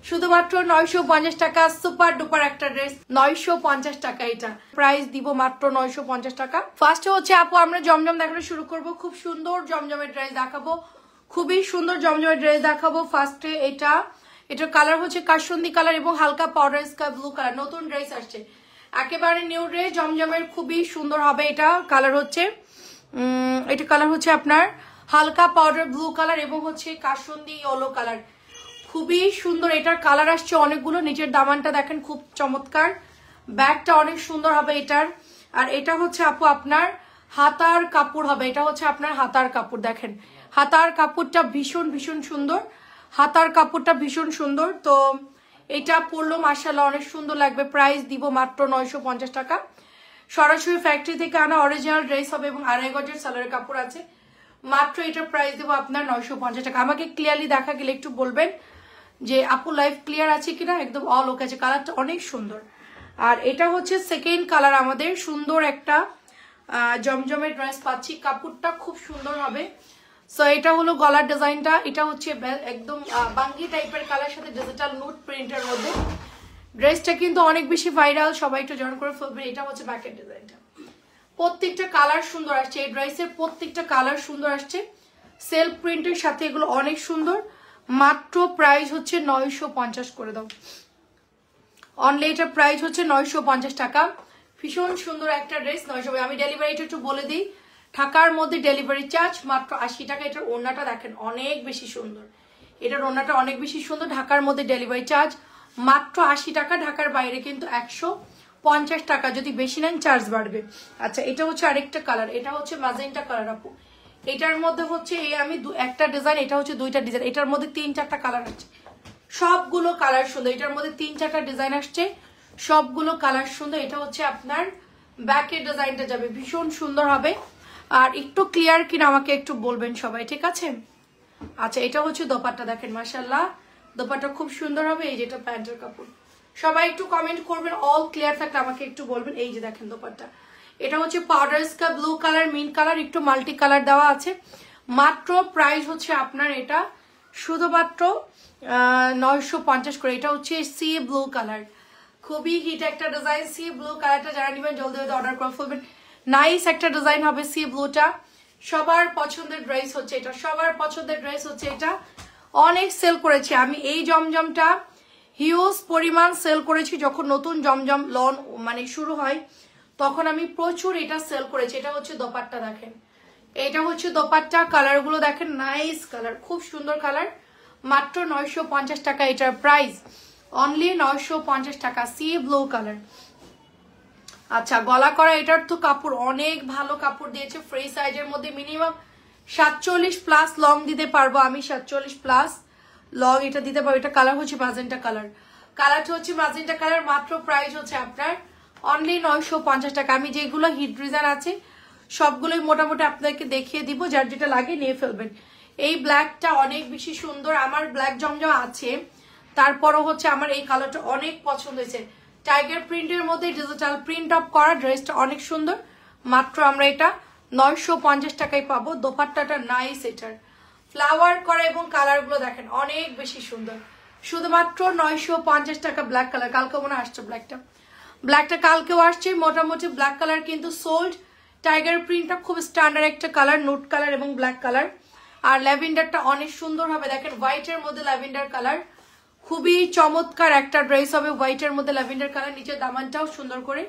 শুধুমাত্র 950 টাকা। Super duper একটা ড্রেস, 950 টাকা। এটা প্রাইস দিব মাত্র 950 টাকা। ফার্স্টে হচ্ছে আপু আমরা জমজম দেখানো শুরু করব। খুব সুন্দর জমজমের ড্রেস দেখাবো, খুবই সুন্দর জমজমের ড্রেস দেখাবো। ফার্স্টে এটার কালার হচ্ছে কাশন্দি কালার এবং হালকা পাউডার স্কাই ব্লু কালার। নতুন ড্রেস আসছে, একেবারে নিউ ড্রেস জমজমের, খুবই সুন্দর হবে। এটা কালার হচ্ছে আপনার হালকা পাউডার ব্লু কালার এবং হচ্ছে কাশন্দি ইয়েলো কালার, খুবই সুন্দর। এটার কালার আসছে অনেকগুলো। নিচের দামানটা দেখেন খুব চমৎকার, ব্যাগটা অনেক সুন্দর হবে এটার। আর এটা হচ্ছে আপু আপনার হাতার কাপড় হবে, এটা হচ্ছে আপনার হাতার কাপড়। দেখেন হাতার কাপড়টা ভীষণ ভীষণ সুন্দর, হাতার কাপড়টা ভীষণ সুন্দর। তো এটা পরলো মাশাআল্লাহ অনেক সুন্দর লাগবে। প্রাইস দিব মাত্র 950 টাকা। সরাসরি ফ্যাক্টরি থেকে আনা অরিজিনাল ড্রেস হবে এবং 2.5 গজের সালোয়ারের কাপড় আছে। মাত্র এটার প্রাইস দেবো আপনার 950 টাকা। আমাকে ক্লিয়ারলি দেখা গেলে একটু বলবেন যে আপু লাইভ ক্লিয়ার আছে কিনা। একদম অল ওকে আছে, কালারটা অনেক সুন্দর। আর এটা হচ্ছে সেকেন্ড কালার, আমাদের সুন্দর একটা জমজমের ড্রেস পাচ্ছি, কাপড়টা খুব সুন্দর হবে। সো এটা হলো গলার ডিজাইনটা, এটা হচ্ছে একদম বাঙ্গি টাইপের কালার সাথে ডিজিটাল নোট প্রিন্টের মধ্যে। ড্রেসটা কিন্তু অনেক বেশি ভাইরাল, সবাই একটু জয়েন করে ফেলবে। এটা হচ্ছে ব্যাকের ডিজাইনটা, প্রত্যেকটা কালার সুন্দর আসছে। এই ড্রেসের প্রত্যেকটা কালার সুন্দর আসছে, সেলফ প্রিন্টের সাথে এগুলো অনেক সুন্দর। মাত্র প্রাইস হচ্ছে 950 করে দাও অনলি। এটার প্রাইস হচ্ছে 950 টাকা। ভীষণ সুন্দর একটা ড্রেস, 900। আমি ডেলিভারিটা একটু বলে দিই, ঢাকার মধ্যে ডেলিভারি চার্জ মাত্র 80 টাকা। এটার ওড়নাটা দেখেন অনেক বেশি সুন্দর, এটার ওড়নাটা অনেক বেশি সুন্দর। ঢাকার মধ্যে ডেলিভারি চার্জ মাত্র 80 টাকা, ঢাকার বাইরে কিন্তু 150 টাকা। যদি বেশি নেন চার্জ বাড়বে। আচ্ছা এটা হচ্ছে আরেকটা কালার, এটা হচ্ছে ম্যাজেন্টা কালার আপু। এটার মধ্যে হচ্ছে আমি একটা ডিজাইন, এটা হচ্ছে দুইটা ডিজাইন। এটার মধ্যে 3-4টা কালার আসছে, সবগুলো কালার সুন্দর। এটার মধ্যে 3-4টা ডিজাইন আসছে, সবগুলো কালার সুন্দর। এটা হচ্ছে আপনার ব্যাকের ডিজাইনটা যাবে, ভীষণ সুন্দর হবে। আর একটু ক্লিয়ার কিনা আমাকে একটু বলবেন সবাই, ঠিক আছে? আচ্ছা এটা হচ্ছে দোপাট্টা, দেখেন মাশাআল্লাহ দোপাট্টা খুব সুন্দর হবে। এই যেটা প্যান্টের কাপড়, সবাই একটু কমেন্ট করবেন, অল ক্লিয়ার থাকলে আমাকে একটু বলবেন। এই যে দেখেন দোপাট্টা, এটা হচ্ছে powder sky blue colour, mint colour, একটু মাল্টি কালার দেওয়া আছে। মাত্র প্রাইস হচ্ছে আপনার এটা শুধুমাত্র 950 করে। এটা হচ্ছে সি ব্লু কালার, খুবই হিট একটা ডিজাইন। সি ব্লু কালারটা যারা নেবেন জলদি জলদি অর্ডার করে ফেলবেন। নাইস একটা ডিজাইন হবে সি ব্লুটা, সবার পছন্দের ড্রেস হচ্ছে এটা, সবার পছন্দের ড্রেস হচ্ছে এটা। অনেক সেল করেছি আমি এই জমজমটা, হিউজ পরিমাণ সেল করেছি। যখন নতুন জমজম লন মানে শুরু হয় তখন আমি প্রচুর এটা সেল করেছি। এটা হচ্ছে দোপাট্টা, দেখেন এটা হচ্ছে দোপাট্টা। কালারগুলো দেখেন নাইস কালার, খুব সুন্দর কালার। মাত্র 950 টাকা এটার প্রাইস, অনলি 950 টাকা। C blue colour. আচ্ছা গলা করা, এটার তো কাপড় অনেক ভালো কাপড় দিয়েছে। ফ্রি সাইজের মধ্যে মিনিমাম 47+ লং দিতে পারবো আমি, 47+ লং এটা দিতে পারবো। এটা কালার হচ্ছে ম্যাজেন্টা কালার, কালারটা হচ্ছে ম্যাজেন্টা কালার। মাত্র প্রাইস হচ্ছে আপনার অনলি 950 টাকা। আমি যেগুলো হিট ডিজাইন আছে সবগুলোই মোটামুটি আপনাদেরকে দেখিয়ে দিব, যার যেটা লাগে নিয়ে ফেলবেন। এই ব্ল্যাকটা অনেক বেশি সুন্দর, আমার ব্ল্যাক জমজম আছে, তারপরও হচ্ছে আমার এই কালারটা অনেক পছন্দ হয়েছে। টাইগার প্রিন্টের মধ্যে ডিজিটাল প্রিন্ট আপ করা ড্রেসটা অনেক সুন্দর। মাত্র আমরা এটা 950 টাকায় পাবো। দোপাট্টাটা নাইস, এটার ফ্লাওয়ার করা এবং কালারগুলো দেখেন অনেক বেশি সুন্দর। শুধুমাত্র 950 টাকা। ব্ল্যাক কালার কালকে মনে আসছে, ব্ল্যাকটা কালকেও আসছে। মোটামুটি ব্ল্যাক কালার কিন্তু সোল্ড। টাইগার প্রিন্টটা খুব স্ট্যান্ডার্ড একটা কালার, নোট কালার এবং ব্ল্যাক কালার। আর ল্যাভেন্ডারটা অনেক সুন্দর হবে, দেখেন হোয়াইটের মধ্যে ল্যাভেন্ডার কালার, খুবই চমৎকার একটা ড্রেস হবে হোয়াইটের মধ্যে ল্যাভেন্ডার কালার। নিচের দামানটাও সুন্দর করে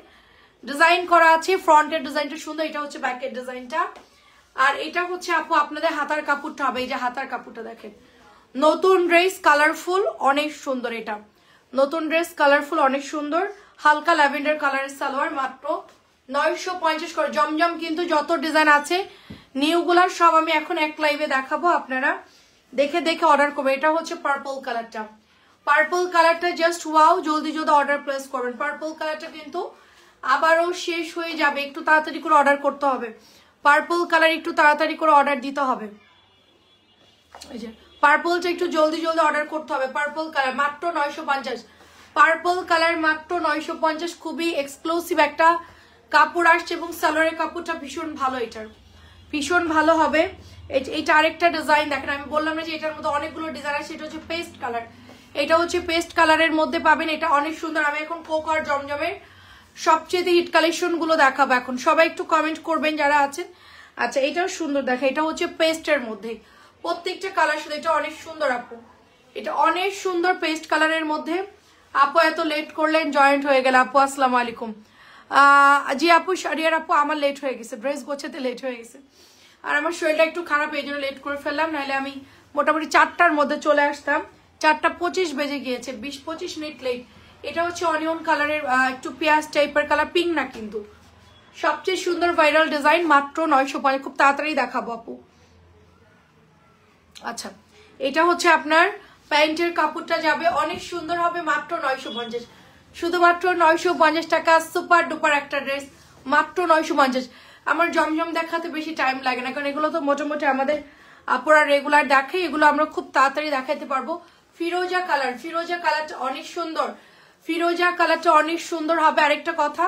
ডিজাইন করা আছে, ফ্রন্টের ডিজাইনটা সুন্দর। এটা হচ্ছে ব্যাকের ডিজাইনটা। আর এটা হচ্ছে আপু আপনাদের হাতার কাপড়টা হবে। এই যে হাতার কাপড়টা দেখেন, নতুন ড্রেস কালারফুল অনেক সুন্দর। এটা নতুন ড্রেস কালারফুল অনেক সুন্দর, হালকা ল্যাভেন্ডার কালারের সালোয়ার। মাত্র 950 করে। জমজম কিন্তু যত ডিজাইন আছে নিউগুলার সব আমি এখন এক লাইভে দেখাবো, আপনারা দেখে দেখে অর্ডার করবেন। এটা হচ্ছে পার্পল কালারটা, পার্পল কালারটা জাস্ট ওয়াও, জলদি জলদি অর্ডার প্লেস করবেন। পার্পল কালারটা কিন্তু আবারও শেষ হয়ে যাবে, একটু তাড়াতাড়ি করে অর্ডার করতে হবে। পার্পল কালার একটু তাড়াতাড়ি করে অর্ডার দিতে হবে। এই যে পার্পলটা একটু জলদি জলদি অর্ডার করতে হবে। পার্পল কালার মাত্র 950, পার্পল কালার মাত্র 950। খুবই এক্সক্লুসিভ একটা কাপড় আসছে এবং সালোয়ারের কাপড়টা ভীষণ ভালো, এটার ভীষণ ভালো হবে। এটা আরেকটা ডিজাইন দেখেন, আমি বললাম না যে এটার মধ্যে অনেকগুলো ডিজাইন আছে। এটা হচ্ছে পেস্ট কালার, এটা হচ্ছে পেস্ট কালারের মধ্যে পাবেন, এটা অনেক সুন্দর। আমি এখন কোক আর জমজমের সবচেয়ে হিট কালেকশন গুলো দেখাবো এখন, সবাই একটু কমেন্ট করবেন যারা আছেন। আচ্ছা এটাও সুন্দর দেখা, এটা হচ্ছে পেস্টের মধ্যে, প্রত্যেকটা কালার শুধু, এটা অনেক সুন্দর আপু, এটা অনেক সুন্দর পেস্ট কালারের মধ্যে। আপু এত লেট করলেন, জয়েন্ট হয়ে গেল আপু, আসসালামু আলাইকুম। জি আপু শারিয়ার আপু, আমার লেট হয়ে গেছে, ড্রেস গোছাতে লেট হয়ে গেছে, আর আমার শরীরটা একটু খারাপ, এই জন্য লেট করে ফেললাম, নাহলে আমি মোটামুটি 4টার মধ্যে চলে আসতাম। 4:25 বেজে গিয়েছে, 20-25 মিনিট লেট। এটা হচ্ছে অনিয়ন কালারের, একটু পেঁয়াজ টাইপের কালার, পিঙ্ক না কিন্তু, সবচেয়ে সুন্দর ভাইরাল ডিজাইন, মাত্র 950। খুব তাড়াতাড়ি দেখাবো আপু। আচ্ছা এটা হচ্ছে আপনার প্যান্টের কাপড়টা যাবে, অনেক সুন্দর হবে, মাত্র 950, শুধুমাত্র 950 টাকা। সুপার ডুপার একটা ড্রেস, মাত্র 950। আমার জমজম দেখাতে বেশি টাইম লাগে না, কারণ এগুলো তো মোটামুটি আমাদের আপুরা রেগুলার দেখে, এগুলো আমরা খুব তাড়াতাড়ি দেখাতে পারবো। ফিরোজা কালার, ফিরোজা কালারটা অনেক সুন্দর, ফিরোজা কালারটা অনেক সুন্দর হবে। আরেকটা কথা,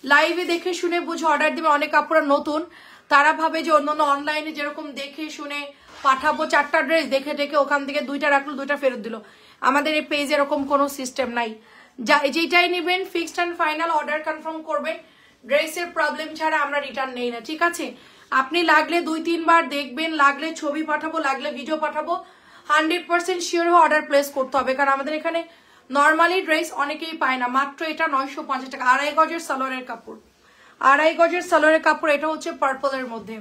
লাইভে দেখে শুনে বুঝে অর্ডার দিবে। অনেক আপুরা নতুন, তারা ভাবে যে অন্যান্য অনলাইনে যেরকম দেখে শুনে পাঠাবো 4টা ড্রেস, দেখে দেখে ওখান থেকে 2টা রাখলো, 2টা ফেরত দিল। আমাদের এই পেজ এরকম কোনো সিস্টেম নাই, যেটাই নেবেন fixed and final order confirm করবেন, ড্রেসের প্রবলেম ছাড়া আমরা রিটার্ন নেই না, ঠিক আছে? আপনি লাগলে 2-3 বার দেখবেন, লাগলে ছবি পাঠাবো, লাগলে ভিডিও পাঠাবো, 100% শিওর হয়ে অর্ডার প্লেস করতে হবে, কারণ আমাদের এখানে নর্মালি ড্রেস অনেকেই পায় না। মাত্র এটা 950 টাকা, 2.5 গজের সালোয়ারের কাপড়, 2.5 গজের সালোয়ারের কাপড়। এটা হচ্ছে পার্পলের মধ্যে,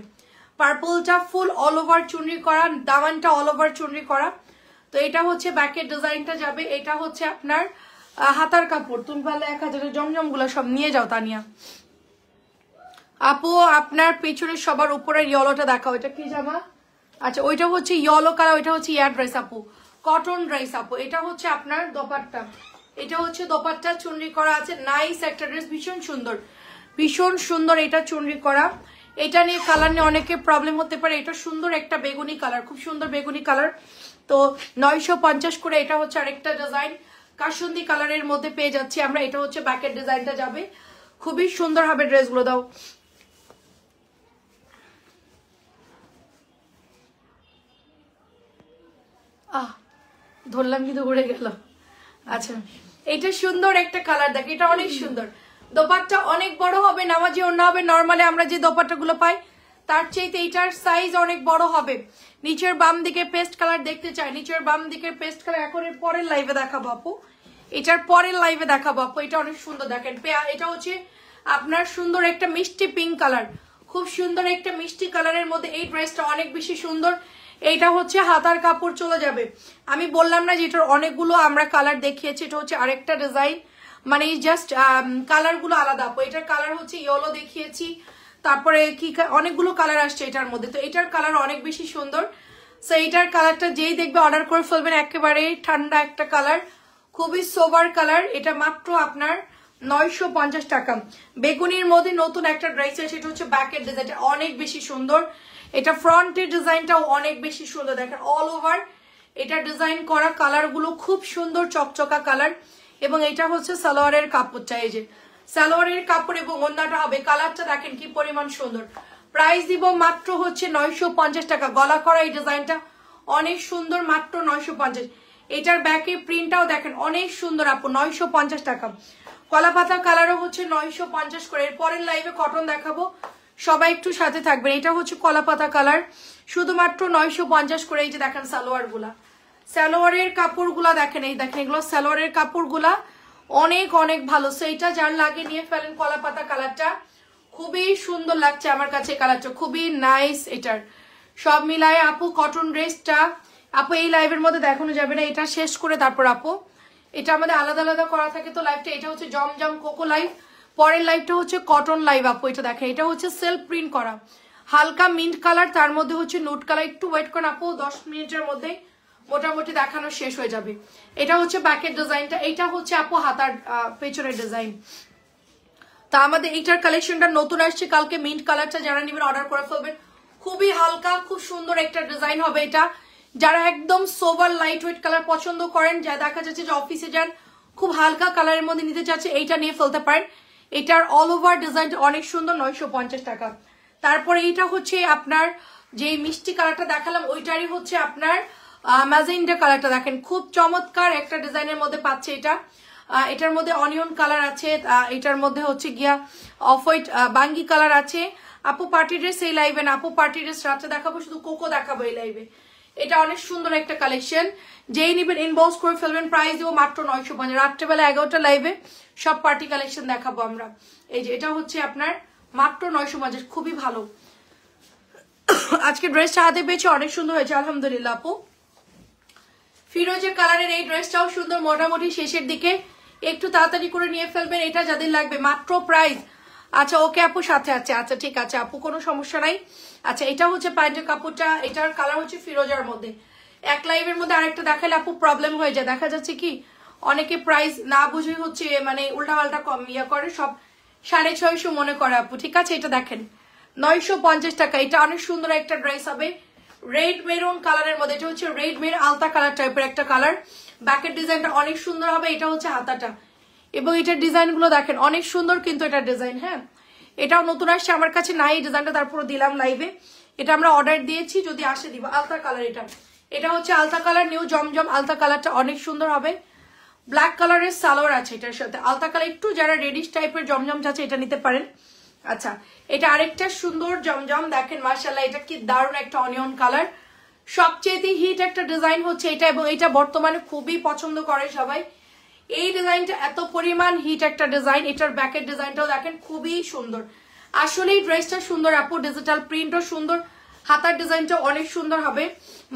পার্পলটা ফুল অল ওভার চুনরি করা, দামানটা অল ওভার চুনরি করা। তো এটা হচ্ছে ব্যাকের ডিজাইনটা যাবে, এটা হচ্ছে আপনার হাতার কাপড়। তুমি পারলে 1000 জমজম গুলো সব নিয়ে যাও তানিয়া আপু। আপনার পেছনের সবার উপরে ইয়েলোটা দেখাও, এটা কি জামা? আচ্ছা ওইটা হচ্ছে ইয়েলো কালার, ওইটা হচ্ছে এয়ার ড্রেস আপু, কটন ড্রেস আপু। এটা হচ্ছে আপনার দোপাট্টা, এটা হচ্ছে দোপাট্টা চুনরি করা আছে, নাইস একটা ড্রেস, ভীষণ সুন্দর, ভীষণ সুন্দর। এটা চুনরি করা, এটা নিয়ে কালার নিয়ে অনেকে প্রবলেম হতে পারে। এটা সুন্দর একটা বেগুনি কালার, খুব সুন্দর বেগুনি কালার, তো 950 করে। এটা হচ্ছে আরেকটা ডিজাইন, কাসুন্দি কালারের মধ্যে পেয়ে যাচ্ছি আমরা। এটা হচ্ছে ব্যাকের ডিজাইনটা যাবে, খুবই সুন্দর হবে ড্রেসগুলো। দাও ধরলাম কিন্তু উড়ে গেল। আচ্ছা এটা সুন্দর একটা কালার, দেখ এটা অনেক সুন্দর। দোপাট্টা অনেক বড় হবে, নামাজি ওড়না হবে। নর্মালি আমরা যে দোপাট্টা গুলো পাই তার চাইতে এটার সাইজ অনেক বড় হবে। নিচের বাম দিকে পেস্ট কালার দেখতে চাই, নিচের বাম দিকের পেস্ট কালার এখন এর পরের লাইভে দেখাবো আপু, এটার পরের লাইভে দেখাবো আপু। এটা অনেক সুন্দর, দেখেন এটা হচ্ছে আপনার সুন্দর একটা মিষ্টি পিঙ্ক কালার, খুব সুন্দর একটা মিষ্টি কালারের মধ্যে এই ড্রেসটা অনেক বেশি সুন্দর। এইটা হচ্ছে হাতার কাপড় চলে যাবে। আমি বললাম না যে এটার অনেকগুলো আমরা কালার দেখিয়েছি, এটা হচ্ছে আরেকটা ডিজাইন, মানে জাস্ট কালার গুলো আলাদা আপু। এটার কালার হচ্ছে ইয়েলো দেখিয়েছি, তারপরে কি অনেকগুলো কালার আসছে এটার মধ্যে, তো এটার কালার অনেক বেশি সুন্দর। সো এটার কালারটা যেই দেখবে অর্ডার করে ফেলবেন, একেবারে ঠান্ডা একটা কালার, খুবই সোবার কালার। এটা মাত্র আপনার 950 টাকা। বেগুনির মধ্যে নতুন একটা ড্রেস আছে, সেটা হচ্ছে ব্যাকের ডিজাইনটা অনেক বেশি সুন্দর। এটা ফ্রন্টের ডিজাইনটাও অনেক বেশি সুন্দর, দেখেন অল ওভার এটা ডিজাইন করা, কালার গুলো খুব সুন্দর চকচকা কালার। এবং এটা হচ্ছে সালোয়ারের কাপড়টা, এই যে সালোয়ারের কাপড় এবং ওড়নাটা হবে। কালারটা দেখেন কি পরিমাণ সুন্দর। প্রাইস দিব মাত্র হচ্ছে 950 টাকা। গলা করা এই ডিজাইনটা অনেক সুন্দর, মাত্র 950। এটার ব্যাকে প্রিন্টটাও দেখেন অনেক সুন্দর আপু, 950 টাকা। কলা পাতা কালারও হচ্ছে 950 করে। এর পরের লাইভে কটন দেখাবো, সবাই একটু সাথে থাকবেন। এটা হচ্ছে কলা পাতা কালার, শুধুমাত্র 950 করে। এই যে দেখেন সালোয়ার গুলা, সালোয়ারের কাপড় গুলা দেখেন, এই দেখেন এগুলো সালোয়ারের কাপড় গুলা অনেক অনেক ভালো। সেইটা যার লাগে নিয়ে ফেলেন। কলা পাতা কালারটা খুবই সুন্দর লাগছে আমার কাছে, কালারটা খুবই নাইস। এটার সব মিলায় আপু কটন ড্রেসটা আপু এই লাইভের মধ্যে দেখানো যাবে না, এটা শেষ করে তারপর আপু, এটা আমাদের আলাদা আলাদা করা থাকে তো লাইভটা। এটা হচ্ছে জমজম কোকো লাইভ, পরের লাইভটা হচ্ছে কটন লাইভ আপু। এটা দেখেন, এটা হচ্ছে সেলফ প্রিন্ট করা, হালকা মিন্ট কালার, তার মধ্যে হচ্ছে নুট কালার। একটু ওয়েট করেন আপু, 10 মিনিটের মধ্যে মোটামুটি দেখানো শেষ হয়ে যাবে। এটা হচ্ছে ব্যাকের ডিজাইনটা, এটা হচ্ছে আপু হাতার পেছনের ডিজাইন। তা আমাদের এইটার কালেকশনটা নতুন আসছে কালকে, মিন্ট কালারটা যারা নেবেন অর্ডার করে ফেলবেন। খুবই হালকা, খুব সুন্দর একটা ডিজাইন হবে এটা। যারা একদম সোবার লাইট ওয়েট কালার পছন্দ করেন, যা দেখা যাচ্ছে যে অফিসে যান, খুব হালকা কালারের মধ্যে নিতে চাচ্ছে, এইটা নিয়ে ফেলতে পারেন। এটার অল ওভার ডিজাইনটা অনেক সুন্দর, 950 টাকা। তারপরে এইটা হচ্ছে আপনার যে মিষ্টি কালারটা দেখালাম, ওইটারই হচ্ছে আপনার ম্যাজেন্টা কালারটা দেখেন খুব চমৎকার একটা ডিজাইনের মধ্যে পাচ্ছে এটা। এটার মধ্যে অনিয়ন কালার আছে, এটার মধ্যে হচ্ছে গিয়া অফ হোয়াইট বাঙ্গি কালার আছে। আপু পার্টি ড্রেস এই লাইভে না, আপু পার্টি ড্রেস রাত্রে দেখাবো, শুধু কোকো দেখাবো এই লাইভে। এটা অনেক সুন্দর একটা কালেকশন, যেই নিবেন ইনবক্স করে ফেলবেন, প্রাইস দেবো মাত্র 950। রাত্রেবেলা 11টা লাইভে সব পার্টি কালেকশন দেখাবো আমরা। এই যে এটা হচ্ছে আপনার মাত্র 950, খুবই ভালো। আজকে ড্রেসটা হাতে পেয়েছি, অনেক সুন্দর হয়েছে আলহামদুলিল্লাহ আপু। ফিরোজের কালারের এই ড্রেসটাও সুন্দর, মোটামুটি শেষের দিকে, একটু তাড়াতাড়ি করে নিয়ে ফেলবেন এটা যাদের লাগবে। মাত্র প্রাইস, আচ্ছা ওকে আপু সাথে আছে, আচ্ছা ঠিক আছে আপু কোনো সমস্যা নাই। আচ্ছা এটা হচ্ছে প্যান্টের কাপড়টা, এটার কালার হচ্ছে ফিরোজার মধ্যে। এক লাইভের মধ্যে আরেকটা দেখালে আপু প্রবলেম হয়ে যায়, দেখা যাচ্ছে কি অনেকে প্রাইস না বুঝে হচ্ছে মানে উল্টাপাল্টা কম ইয়া করে, সব 650 মনে করে আপু। ঠিক আছে এটা দেখেন 950 টাকা। এটা অনেক সুন্দর একটা ড্রেস হবে, রেড মেরুন কালারের মধ্যে। এটা হচ্ছে রেড মেরুন আলতা কালার টাইপের একটা কালার। ব্যাকের ডিজাইনটা অনেক সুন্দর হবে, এটা হচ্ছে হাতাটা, এবং এটার ডিজাইন গুলো দেখেন অনেক সুন্দর কিন্তু এটা ডিজাইন। হ্যাঁ এটাও নতুন আসছে, আমার কাছে নাই এই ডিজাইনটা, তারপর দিলাম লাইভে। এটা আমরা অর্ডার দিয়েছি, যদি আসে দিব। আলতা কালার এটা, এটা হচ্ছে আলতা কালার, নিউ জমজম আলতা কালারটা অনেক সুন্দর হবে। ব্ল্যাক কালারের সালোয়ার আছে এটার সাথে, আলতা কালার একটু যারা রেডিশ টাইপের জমজম চাচ্ছে এটা নিতে পারেন। আচ্ছা এটা আরেকটা সুন্দর জমজম দেখেন মাশাআল্লাহ, এটা কি দারুণ একটা অনিয়ন কালার। সবচেয়ে হিট একটা ডিজাইন হচ্ছে এটা, এবং এটা বর্তমানে খুবই পছন্দ করে সবাই। এই ডিজাইনটা এত পরিমাণ হিট একটা ডিজাইন। এটার ব্যাকের ডিজাইনটাও দেখেন খুবই সুন্দর, আসলেই ড্রেসটা সুন্দর আপু, ডিজিটাল প্রিন্টও সুন্দর, হাতার ডিজাইনটা অনেক সুন্দর হবে।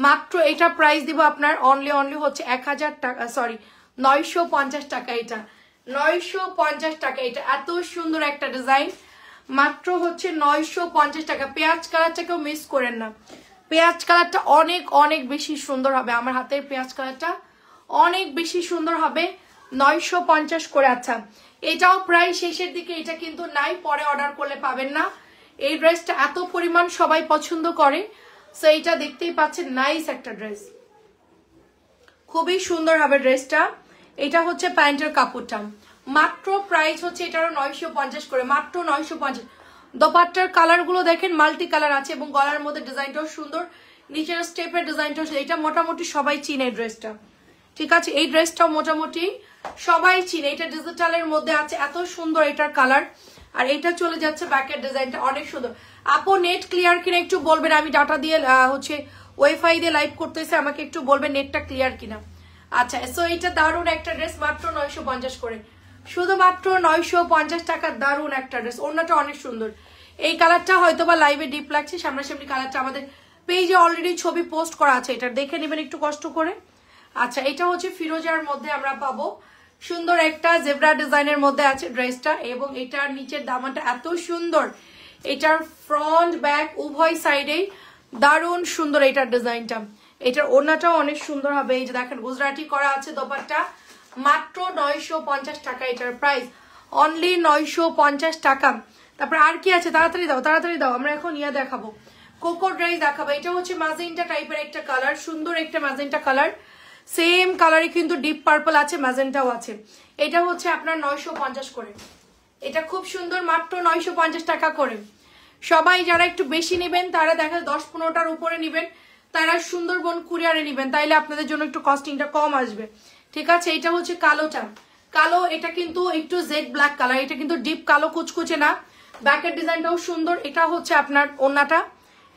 মাত্র এটা প্রাইস দিব আপনার অনলি হচ্ছে 1000 টাকা, সরি 950 টাকা। এটা 950 টাকা, এটা এত সুন্দর একটা ডিজাইন, মাত্র হচ্ছে 950 টাকা। পেঁয়াজ কালারটাকেও মিস করেন না, পেঁয়াজ কালারটা অনেক অনেক বেশি সুন্দর হবে, আমার হাতের পেঁয়াজ কালারটা অনেক বেশি সুন্দর হবে। 950 করে। আচ্ছা এটাও প্রায় শেষের দিকে, এটা কিন্তু নাই, পরে অর্ডার করলে পাবেন না। এই ড্রেসটা এত পরিমাণ সবাই পছন্দ করে, সো এইটা দেখতেই পাচ্ছেন, নাইস একটা ড্রেস, খুবই সুন্দর হবে ড্রেসটা। এটা হচ্ছে প্যান্টের কাপড়টা, মাত্র প্রাইস হচ্ছে এটারও 950 করে, মাত্র 950। দোপাট্টার কালার গুলো দেখেন মাল্টি কালার আছে, এবং গলার মধ্যে ডিজাইনটাও সুন্দর, নিচের স্টেপের ডিজাইনটাও। এটা মোটামুটি সবাই চিনে ড্রেসটা, ঠিক আছে এই ড্রেসটাও মোটামুটি সবাই চিনে। এটা ডিজিটালের মধ্যে আছে, এত সুন্দর এটার কালার। আর এটা চলে যাচ্ছে ব্যাকের ডিজাইনটা অনেক সুন্দর। আপু নেট ক্লিয়ার কিনা একটু বলবেন, আমি ডাটা দিয়ে হচ্ছে ওয়াইফাই দিয়ে লাইভ করতেছে, আমাকে একটু বলবেন নেটটা ক্লিয়ার কিনা। আচ্ছা সো এটা দারুণ একটা ড্রেস, মাত্র 950 করে, শুধুমাত্র 950 টাকার দারুণ একটা ড্রেস। ওড়নাটা অনেক সুন্দর, এই কালারটা হয়তো বা লাইভে ডিপ লাগছে, সামনাসামনি কালারটা আমাদের পেজে অলরেডি ছবি পোস্ট করা আছে, এটা দেখে নেবেন একটু কষ্ট করে। আচ্ছা এটা হচ্ছে ফিরোজার মধ্যে আমরা পাবো, সুন্দর একটা জেব্রা ডিজাইনের মধ্যে আছে ড্রেসটা, এবং এটার নিচের দামানটা এত সুন্দর, এটার ফ্রন্ট ব্যাক উভয় সাইডেই দারুণ সুন্দর এটার ডিজাইনটা। এটার ওড়নাটাও অনেক সুন্দর হবে, এই যে দেখেন গুজরাটি করা আছে দোপাট্টা, মাত্র 950 টাকা এটার প্রাইস, অনলি 950 টাকা। তারপর আর কি আছে, তাড়াতাড়ি দাও তাড়াতাড়ি দাও, আমরা এখন ইয়া দেখাবো, কোকো ড্রেস দেখাবো। এটা হচ্ছে ম্যাজেন্টা টাইপের একটা কালার, সুন্দর একটা ম্যাজেন্টা কালার, সেম কালারে কিন্তু ডিপ পার্পল আছে, ম্যাজেন্টাও আছে। এটা হচ্ছে আপনার 950 করে, এটা খুব সুন্দর, মাত্র 950 টাকা করে। সবাই যারা একটু বেশি নেবেন তারা দেখা 10-15টার উপরে নেবেন, তারা সুন্দরবন কুরিয়ারে নেবেন, তাইলে আপনাদের জন্য একটু কস্টিংটা কম আসবে, ঠিক আছে। এটা হচ্ছে কালোটা, কালো, এটা কিন্তু একটু জেড ব্ল্যাক কালার, এটা কিন্তু ডিপ কালো কুচকুচে না। ব্যাকের ডিজাইনটাও সুন্দর। এটা হচ্ছে আপনার ওড়নাটা,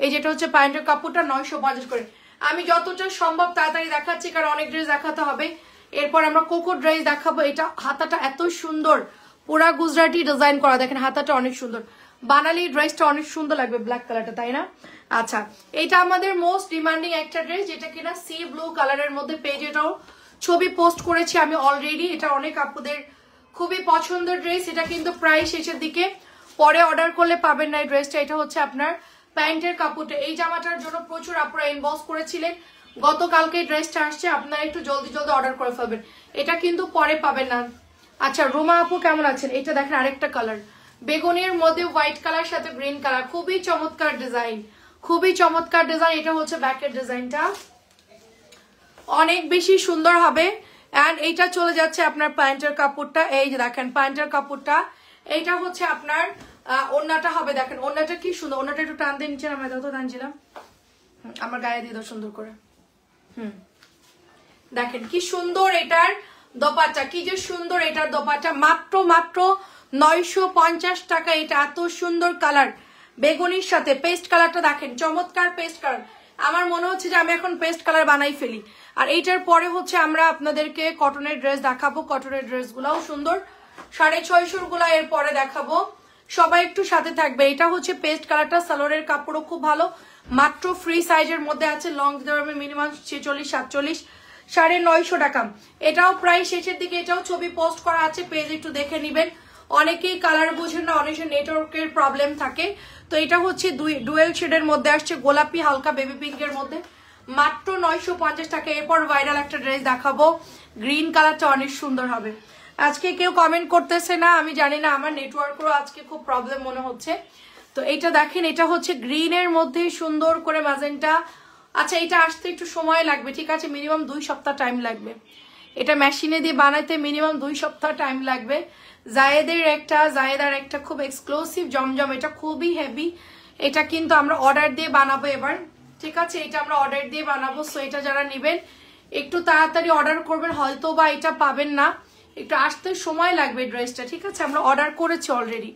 এই যেটা হচ্ছে প্যান্টের কাপড়টা 950 করে। আমি যতটা সম্ভব তাড়াতাড়ি দেখাচ্ছি, কারণ অনেক ড্রেস দেখাতে হবে। এরপর আমরা কোকো ড্রেস দেখাবো। এটা হাতাটা এত সুন্দর, পুরা গুজরাটি ডিজাইন করা, দেখেন হাতাটা অনেক সুন্দর, বানালি ড্রেসটা অনেক সুন্দর লাগবে ব্ল্যাক কালারটা, তাই না? আচ্ছা এটা আমাদের মোস্ট ডিমান্ডিং একটা ড্রেস, যেটা কিনা সি ব্লু কালারের মধ্যে, পেজেটাও ছবি পোস্ট করেছি আমি অলরেডি। এটা অনেক আপুদের খুবই পছন্দের ড্রেস, এটা কিন্তু প্রায় শেষের দিকে, পরে অর্ডার করলে পাবেন না এই ড্রেসটা। এটা হচ্ছে আপনার প্যান্টের কাপড়টা, এই জামাটার জন্য প্রচুর আপনারা ইনবক্স করেছিলেন, গতকালকে ড্রেসটা আসছে, আপনারা একটু জলদি জলদি অর্ডার করে ফেলবেন, এটা কিন্তু পরে পাবেন না। আচ্ছা রুমা আপু কেমন আছেন? এটা দেখেন আরেকটা কালার, বেগুনের মধ্যে হোয়াইট কালার সাথে গ্রিন কালার, খুবই চমৎকার ডিজাইন, খুবই চমৎকার ডিজাইন। এটা হচ্ছে ব্যাকের ডিজাইনটা, অনেক বেশি সুন্দর হবে। এন্ড এইটা চলে যাচ্ছে আপনার প্যান্টের কাপড়টা, এই যে দেখেন প্যান্টের কাপড়টা, এইটা হচ্ছে আপনার ওড়নাটা হবে, দেখেন ওড়নাটা কি সুন্দর, ওড়নাটা একটু টান দিয়ে নিচে নামাই দাও তো, টানছিলাম আমার গায়ে দিয়ে দাও সুন্দর করে, দেখেন কি সুন্দর এটার দোপাট্টা, কি যে সুন্দর এটার দোপাট্টা, মাত্র মাত্র 950 টাকা। এটা এত সুন্দর কালার বেগুনির সাথে পেস্ট কালারটা দেখেন, চমৎকার পেস্ট কালার। আমার মনে হচ্ছে যে আমি এখন পেস্ট কালার বানাই ফেলি। আর এইটার পরে হচ্ছে আমরা আপনাদেরকে কটনের ড্রেস দেখাবো, কটনের ড্রেস গুলাও সুন্দর, 650 গুলা এর পরে দেখাবো। সবাই একটু সাথে থাকবে। এটা হচ্ছে পেস্ট কালারটা, সালোয়ারের কাপড়ও খুব ভালো, মাত্র ফ্রি সাইজের মধ্যে আছে, লং দিতে মিনিমাম 46 47, 950 টাকা। এটাও প্রায় শেষের দিকে, এটাও ছবি পোস্ট করা আছে, পেজ একটু দেখে নিবেন। অনেকেই কালার বুঝেন না, অনেকের নেটওয়ার্কের প্রবলেম থাকে। তো এটা হচ্ছে ডুয়েল শেডের মধ্যে আসছে, গোলাপি হালকা বেবি পিঙ্কের মধ্যে, মাত্র 950 টাকা। এরপর ভাইরাল একটা ড্রেস দেখাবো, গ্রিন কালারটা অনেক সুন্দর হবে। আজকে কেউ কমেন্ট করতেছে না, আমি জানি না, আমার নেটওয়ার্কেরও আজকে খুব প্রবলেম মনে হচ্ছে। তো এটা দেখেন, এটা হচ্ছে গ্রিনের মধ্যে সুন্দর করে ম্যাজেন্টা। আচ্ছা, এটা আসতে একটু সময় লাগবে, ঠিক আছে, মিনিমাম 2 সপ্তাহ টাইম লাগবে। এটা মেশিনে দিয়ে বানাইতে মিনিমাম 2 সপ্তাহ টাইম লাগবে। জায়েদার একটা খুব এক্সক্লুসিভ জমজম, এটা খুবই হেভি। এটা কিন্তু আমরা অর্ডার দিয়ে বানাবো এবার, ঠিক আছে, এটা আমরা অর্ডার দিয়ে বানাবো। সো এটা যারা নেবেন একটু তাড়াতাড়ি অর্ডার করবেন, হয়তো বা এটা পাবেন না, একটু আসতে সময় লাগবে ড্রেসটা, ঠিক আছে। আমরা অর্ডার করেছি অলরেডি।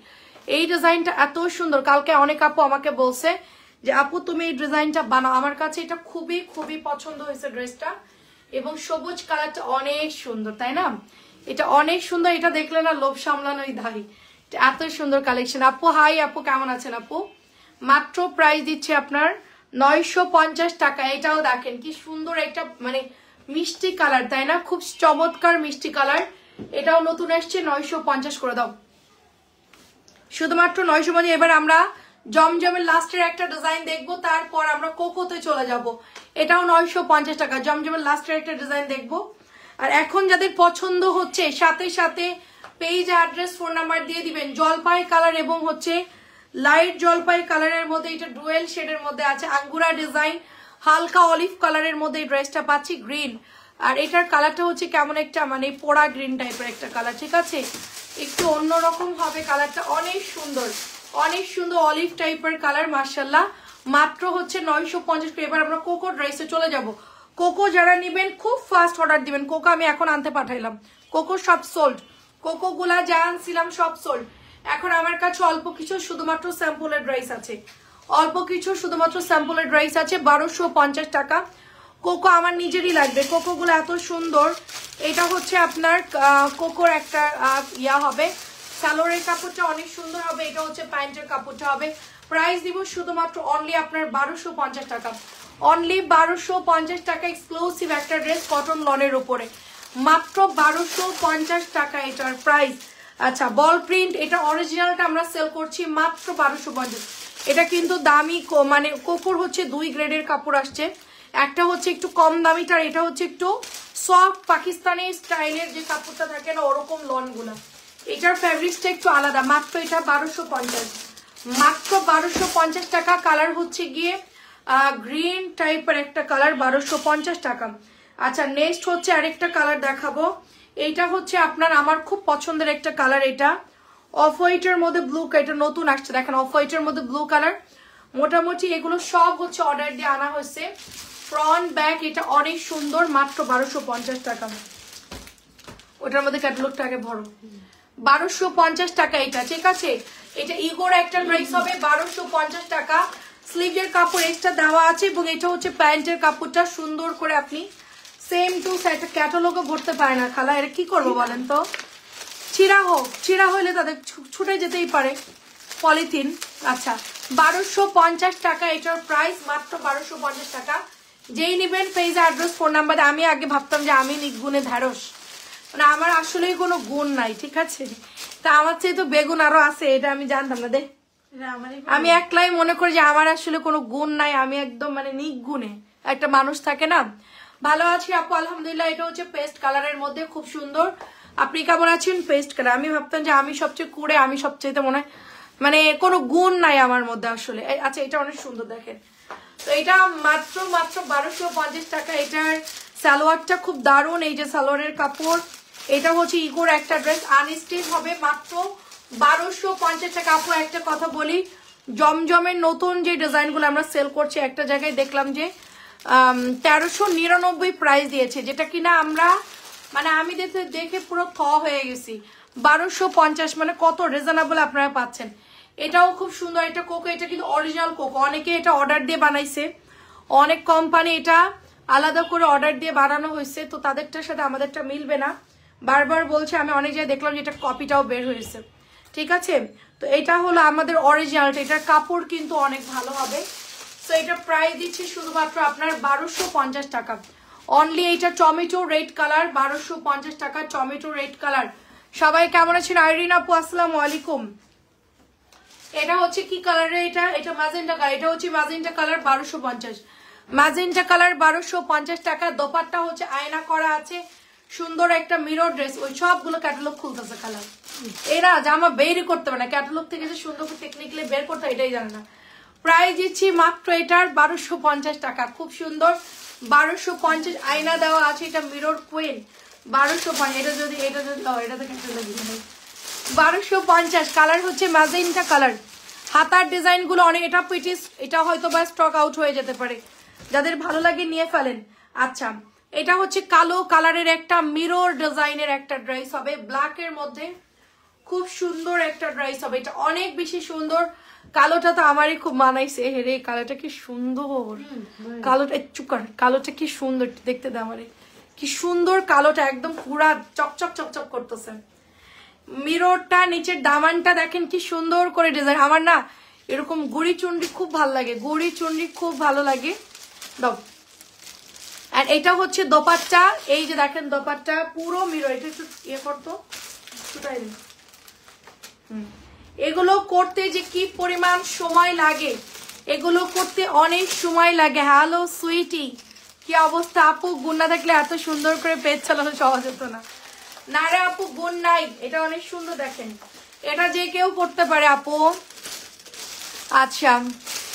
এই ডিজাইনটা এত সুন্দর, কালকে অনেক আপু আমাকে বলছে যে আপু তুমি এই ডিজাইনটা বানাও। আমার কাছে এটা খুবই খুবই পছন্দ হয়েছে ড্রেসটা, এবং সবুজ কালারটা অনেক সুন্দর, তাই না? এটা অনেক সুন্দর, এটা দেখলে না লোভ সামলানোই দাঁড়ি, এত সুন্দর কালেকশন। আপু হাই, আপু কেমন আছেন আপু? মাত্র প্রাইস দিচ্ছে আপনার 950 টাকা। এটাও দেখেন কি সুন্দর একটা মানে মিষ্টি কালার, তাই না? খুব চমৎকার মিষ্টি কালার। এটাও নতুন আসছে, 950 করে দাও, শুধুমাত্র 950। এবার আমরা জমজমের লাস্টের একটা ডিজাইন দেখবো, তারপর আমরা কোকোতে চলে যাব। এটাও 950 টাকা, জমজমের লাস্টের একটা ডিজাইন দেখবো। আর এখন যাদের পছন্দ হচ্ছে, সাথে সাথে পেজ অ্যাড্রেস ফোন নাম্বার দিয়ে দিবেন। জলপাই কালার এবং হচ্ছে লাইট জলপাই কালারের মধ্যে, এটা ডুয়েল শেডের মধ্যে আছে, আঙ্গুরা ডিজাইন, হালকা অলিভ কালারের মধ্যে এই ড্রেসটা পাচ্ছি, গ্রিন। আর এটার কালারটা হচ্ছে কেমন একটা মানে পোড়া গ্রিন টাইপের একটা কালার, ঠিক আছে, একটু অন্যরকম হবে কালারটা, অনেক সুন্দর, অনেক সুন্দর অলিভ টাইপের কালার, মাশাআল্লাহ। মাত্র হচ্ছে 950। এবার আমরা কোকো ড্রেসে চলে যাব। কোকো যারা নিবেন খুব ফাস্ট অর্ডার দিবেন। কোকো আমি এখন আনতে পাঠাইলাম, কোকো সব সোল্ড, কোকো গুলা যা আনছিলাম সব সোল্ড। এখন আমার কাছে অল্প কিছু শুধুমাত্র স্যাম্পলের ড্রেস আছে, অল্প কিছু শুধুমাত্র স্যাম্পলের ড্রেস আছে, 1250 টাকা। কোকো আমার নিজেরই লাগবে, কোকো গুলো এত সুন্দর। এটা হচ্ছে আপনার কোকোর একটা ইয়া হবে, সালোয়ারের কাপড়টা অনেক সুন্দর হবে, এটা হচ্ছে প্যান্টের কাপড়টা হবে। প্রাইস দিব শুধুমাত্র অনলি আপনার 1250 টাকা, অনলি 1250 টাকা। এক্সক্লুসিভ একটা ড্রেস কটন লনের উপরে, মাত্র 1250 টাকা এটার প্রাইস। আচ্ছা, বল প্রিন্ট, এটা অরিজিনালটা আমরা সেল করছি মাত্র 1250। এটা কিন্তু দামি, মানে কোকোর হচ্ছে 2 গ্রেডের কাপড় আসছে, একটা হচ্ছে একটু কম দামিটার, এটা হচ্ছে একটু সফট পাকিস্তানি স্টাইলের যে কাপড়টা থাকে না ওরকম লন গুলা, এটার ফ্যাব্রিক্সটা একটু আলাদা। মাত্র এটা 1250, মাত্র 1250 টাকা। কালার হচ্ছে গিয়ে গ্রিন টাইপের একটা কালার, 1250 টাকা। আচ্ছা, নেক্সট হচ্ছে আরেকটা কালার দেখাবো। এইটা হচ্ছে আপনার আমার খুব পছন্দের একটা কালার, এটা অফ হোয়াইটের মধ্যে ব্লু, এটা নতুন আসছে, দেখেন অফ হোয়াইটের মধ্যে ব্লু কালার। মোটামুটি এগুলো সব হচ্ছে অর্ডার দিয়ে আনা হয়েছে, ফ্রন্ট ব্যাক, এটা অনেক সুন্দর, মাত্র 1250 টাকা। ওটার মধ্যে ক্যাটালগটা আগে ভরো, 1250 টাকা এটা, ঠিক আছে। এটা ইগোর একটা প্রাইস হবে 1250 টাকা। স্লিভের কাপড় এক্সট্রা দেওয়া আছে, এবং এটা হচ্ছে প্যান্টের কাপড়টা সুন্দর করে আপনি সেম টু একটা ক্যাটালগও ভরতে পারে না খালা, এটা কি করবো বলেন তো? চিরা হোক, চিরা হলে তাদের ছুটে যেতেই পারে পলিথিন। আচ্ছা, 1250 টাকা এটার প্রাইস, মাত্র 1250 টাকা। যেই নিবেন পেজ অ্যাড্রেস ফোন নাম্বার। আমি আগে ভাবতাম যে আমি নিগুণে ঢ্যাঁড়স, মানে আমার আসলেই কোনো গুণ নাই, ঠিক আছে, তা আমার চেয়ে তো বেগুন আরো আছে, এটা আমি জানতাম না। আমি একলাই মনে করি যে আমার আসলে কোনো গুণ নাই, আমি একদম মানে নিগুণে একটা মানুষ থাকে না। ভালো আছি আপু, আলহামদুলিল্লাহ। এটা হচ্ছে পেস্ট কালারের মধ্যে, খুব সুন্দর। আপনি কেমন আছেন? Pastel colour. আমি ভাবতাম যে আমি সবচেয়ে কুড়ে, আমি সবচেয়ে মনে হয় মানে কোনো গুণ নাই আমার মধ্যে আসলে। আচ্ছা, এটা অনেক সুন্দর দেখেন। তো এটা মাত্র 1250 টাকা। এটার সালোয়ারটা খুব দারুণ, এই যে সালোয়ারের কাপড়, এটা হচ্ছে ইগোর একটা ড্রেস, আনস্টিচ হবে, মাত্র 1250 টাকা। আপু একটা কথা বলি, জমজমের নতুন যে ডিজাইনগুলো আমরা সেল করছি, একটা জায়গায় দেখলাম যে 1399 প্রাইস দিয়েছে, যেটা কিনা আমরা মানে আমি দেখে পুরো হয়ে গেছি। 1250 মানে কত রিজনেবল আপনারা পাচ্ছেন। এটাও খুব সুন্দর, এটা কোকো, এটা কিন্তু অরিজিনাল কোকো। অনেকে এটা অর্ডার দিয়ে বানাইছে, অনেক কোম্পানি এটা আলাদা করে অর্ডার দিয়ে বানানো হয়েছে, তো তাদেরটার সাথে আমাদেরটা মিলবে না, বারবার বলছে। আমি অনেক জায়গায় দেখলাম যে এটা কপিটাও বের হয়েছে, ঠিক আছে। তো এটা হলো আমাদের অরিজিনালটা, এটার কাপড় কিন্তু অনেক ভালো হবে। তো এটা প্রাইস দিচ্ছি শুধুমাত্র আপনার 1250 টাকা অনলি। এটা টমেটো রেড কালার, 1250 টাকা টমেটো রেড কালার। সবাই কেমন আছেন? আইরিন আপু আসসালামু আলাইকুম। এটা হচ্ছে কি কালারে? এটা ম্যাজেন্টা কালার, এটা হচ্ছে ম্যাজেন্টা কালার 1250, ম্যাজেন্টা কালার 1250 টাকা। দোপাট্টা হচ্ছে আয়না করা আছে, সুন্দর একটা মিরর ড্রেস। ওই সবগুলো ক্যাটালগ খুলতেছে কালার, এরা জামা বেরই করতে পারে না, ক্যাটালগ থেকে যে সুন্দর করে টেকনিক্যালি বের করতে এটাই জানে না। প্রাইস দিচ্ছি মাত্র এটার 1250 টাকা, খুব সুন্দর 1250। আয়না দেওয়া আছে, এটা মিরর কুইন 1250। এটা যদি এটা তো ক্যাটালগ 1250। কালার হচ্ছে ম্যাজেন্টা কালার, হাতার ডিজাইন গুলো অনেক, এটা পিটিস, এটা হয়তো বা স্টক আউট হয়ে যেতে পারে, যাদের ভালো লাগে নিয়ে ফেলেন। আচ্ছা, এটা হচ্ছে কালো কালারের একটা মিরর ডিজাইনের একটা ড্রেস হবে, ব্ল্যাক এর মধ্যে খুব সুন্দর একটা ড্রেস হবে। এটা অনেক বেশি সুন্দর, কালোটা তো আমারই খুব মানাইছে। হেরে কালোটা কি সুন্দর, কালোটা চুকার, কালোটা কি সুন্দর দেখতে দেয় আমারে, কি সুন্দর কালোটা, একদম পুরা চকচক চকচক করতেছে। মিররটা নিচের দামানটা দেখেন কি সুন্দর করে ডিজাইন। আমার না এরকম গুড়ি চুনরি খুব ভালো লাগে, গুড়ি চুনরি খুব ভালো লাগে। দাও। আর এটা হচ্ছে দোপাট্টা, এই যে দেখেন দোপাট্টা পুরো মিরর। এটা একটু ইয়ে করতো, এগুলো করতে যে কি পরিমাণ সময় লাগে, এগুলো করতে অনেক সময় লাগে। হ্যালো সুইটি, কি অবস্থা আপু? গুণ না থাকলে এত সুন্দর করে পেজ চালানো সহজ হতো না। না রে আপু, গুণ নাই। এটা অনেক সুন্দর দেখেন, এটা যে কেউ করতে পারে আপু। আচ্ছা,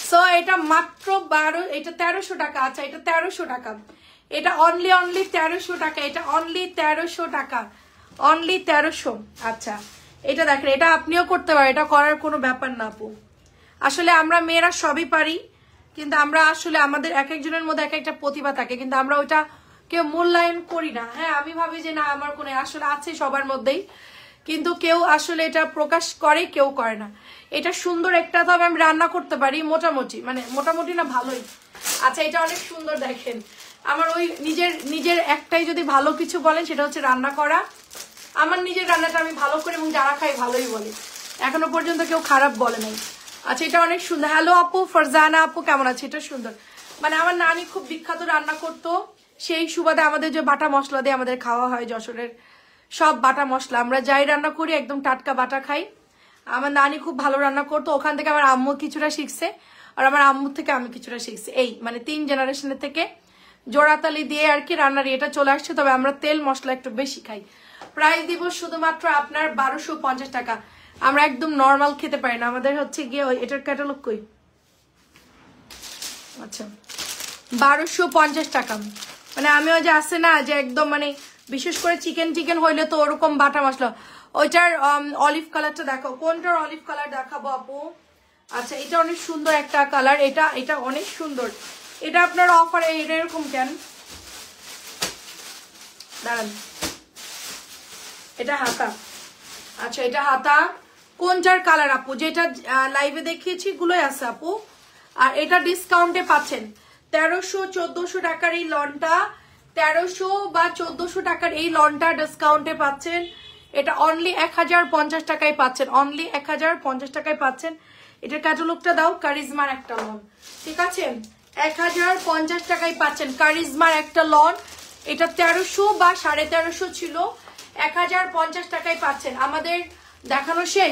সো এটা মাত্র 12, এটা 1300 টাকা। আচ্ছা, এটা 1300 টাকা, এটা অনলি 1300 টাকা, এটা অনলি 1300 টাকা, অনলি 1300। আচ্ছা, এটা দেখেন, এটা আপনিও করতে পারেন, এটা করার কোনো ব্যাপার না আপু। আসলে আমরা মেয়েরা সবই পারি, কিন্তু আমরা আসলে আমাদের এক একজনের মধ্যে এক একটা প্রতিভা থাকে, কিন্তু আমরা ওইটা কেউ মূল্যায়ন করি না। হ্যাঁ, আমি ভাবি যে না আমার কোনো, আসলে আছে সবার মধ্যেই, কিন্তু কেউ আসলে এটা প্রকাশ করে, কেউ করে না। এটা সুন্দর একটা, তবে আমি রান্না করতে পারি মোটামুটি, মানে মোটামুটি না ভালোই। আচ্ছা, এটা অনেক সুন্দর দেখেন। আমার ওই নিজের একটাই যদি ভালো কিছু বলেন সেটা হচ্ছে রান্না করা। আমার নিজের রান্নাটা আমি ভালো করে, এবং যারা খাই ভালোই বলে, এখনো পর্যন্ত কেউ খারাপ বলে নাই। আচ্ছা, এটা অনেক সুন্দর। হ্যালো আপু, ফারজানা আপু কেমন আছে? এটা সুন্দর, মানে আমার নানি খুব বিখ্যাত রান্না করতো, সেই সুবাদে আমাদের যে বাটা মশলা দিয়ে আমাদের খাওয়া হয়, যশোরের সব বাটা মশলা, আমরা যাই রান্না করি একদম টাটকা বাটা খাই। আমার নানি খুব ভালো রান্না করতো, ওখান থেকে আমার আম্মু কিছুটা শিখছে, আর আমার আম্মুর থেকে আমি কিছুটা শিখছি। এই মানে 3 জেনারেশনের থেকে জোড়াতালি দিয়ে আর কি রান্নার এটা চলে আসছে, তবে আমরা তেল মশলা একটু বেশি খাই। প্রাইস দিব শুধুমাত্র আপনার 1250 টাকা। আমরা একদম নর্মাল খেতে পারি না, আমাদের হচ্ছে গিয়ে ওই এটার ক্যাটালগ কই। আচ্ছা, 1250 টাকা, মানে আমি ওই যে আছে না যে একদম মানে বিশেষ করে চিকেন হইলে তো ওরকম বাটা মশলা। ওইটার অলিভ কালারটা দেখাও, কোনটার অলিভ কালার দেখাবো আপু? আচ্ছা, এটা অনেক সুন্দর একটা কালার, এটা অনেক সুন্দর। এটা আপনার অফার, এটা এরকম কেন? দাঁড়ান, এটা হাতা। আচ্ছা, এটা হাতা, কোনটার কালার আপু? যেটা লাইভে দেখিয়েছি গুলোই আছে আপু। আর এটা ডিসকাউন্টে পাচ্ছেন 1300-1400 টাকার এই লনটা, 1300 বা 1400 টাকার এই লনটা ডিসকাউন্টে পাচ্ছেন। এটা অনলি 1050 টাকায় পাচ্ছেন, অনলি 1050 টাকায় পাচ্ছেন। এটার ক্যাটালগটা দাও, কারিজমার একটা লন, ঠিক আছে? 1050 টাকায় পাচ্ছেন কারিজমার একটা লন। এটা 1300 বা 1350 ছিল, 1050 টাকায় পাচ্ছেন। আমাদের দেখানো শেষ।